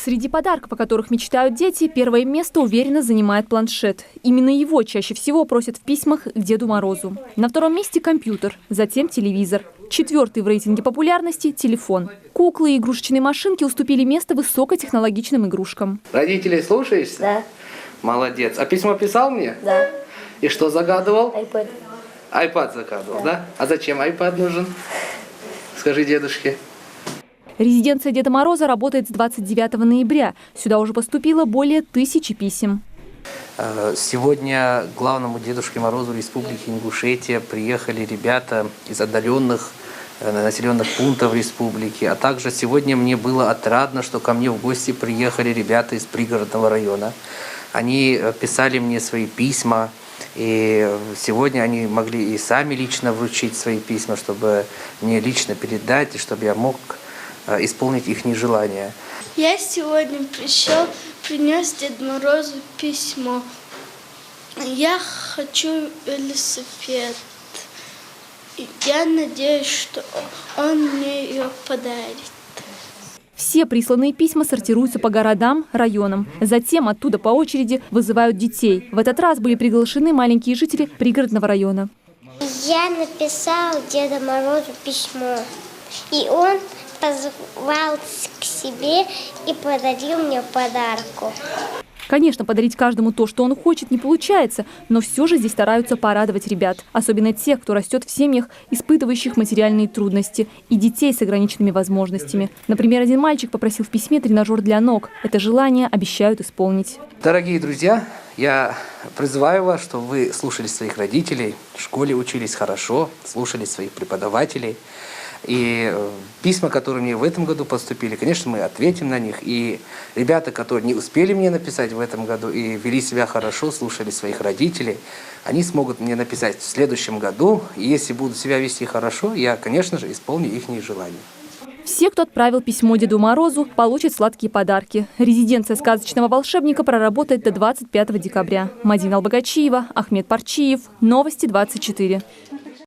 Среди подарков, о которых мечтают дети, первое место уверенно занимает планшет. Именно его чаще всего просят в письмах к Деду Морозу. На втором месте компьютер, затем телевизор. Четвертый в рейтинге популярности – телефон. Куклы и игрушечные машинки уступили место высокотехнологичным игрушкам. Родителей слушаешься? Да. Молодец. А письмо писал мне? Да. И что загадывал? iPad. iPad загадывал, да? А зачем iPad нужен? Скажи дедушке. Резиденция Деда Мороза работает с 29 ноября. Сюда уже поступило более 1000 писем. Сегодня к главному Дедушке Морозу Республики Ингушетия приехали ребята из отдаленных населенных пунктов республики. А также сегодня мне было отрадно, что ко мне в гости приехали ребята из пригородного района. Они писали мне свои письма. И сегодня они могли и сами лично вручить свои письма, чтобы мне лично передать, и чтобы я мог исполнить их желания. Я сегодня принес Деду Морозу письмо. Я хочу велосипед. Я надеюсь, что он мне ее подарит. Все присланные письма сортируются по городам, районам. Затем оттуда по очереди вызывают детей. В этот раз были приглашены маленькие жители пригородного района. Я написал Деду Морозу письмо, и он позвал к себе и подарил мне подарку. Конечно, подарить каждому то, что он хочет, не получается, но все же здесь стараются порадовать ребят. Особенно тех, кто растет в семьях, испытывающих материальные трудности, и детей с ограниченными возможностями. Например, один мальчик попросил в письме тренажер для ног. Это желание обещают исполнить. Дорогие друзья, я призываю вас, чтобы вы слушали своих родителей, в школе учились хорошо, слушали своих преподавателей. И письма, которые мне в этом году поступили, конечно, мы ответим на них. И ребята, которые не успели мне написать в этом году и вели себя хорошо, слушали своих родителей, они смогут мне написать в следующем году. И если будут себя вести хорошо, я, конечно же, исполню их желания. Все, кто отправил письмо Деду Морозу, получат сладкие подарки. Резиденция сказочного волшебника проработает до 25 декабря. Мадина Албагачиева, Ахмед Парчиев. Новости 24.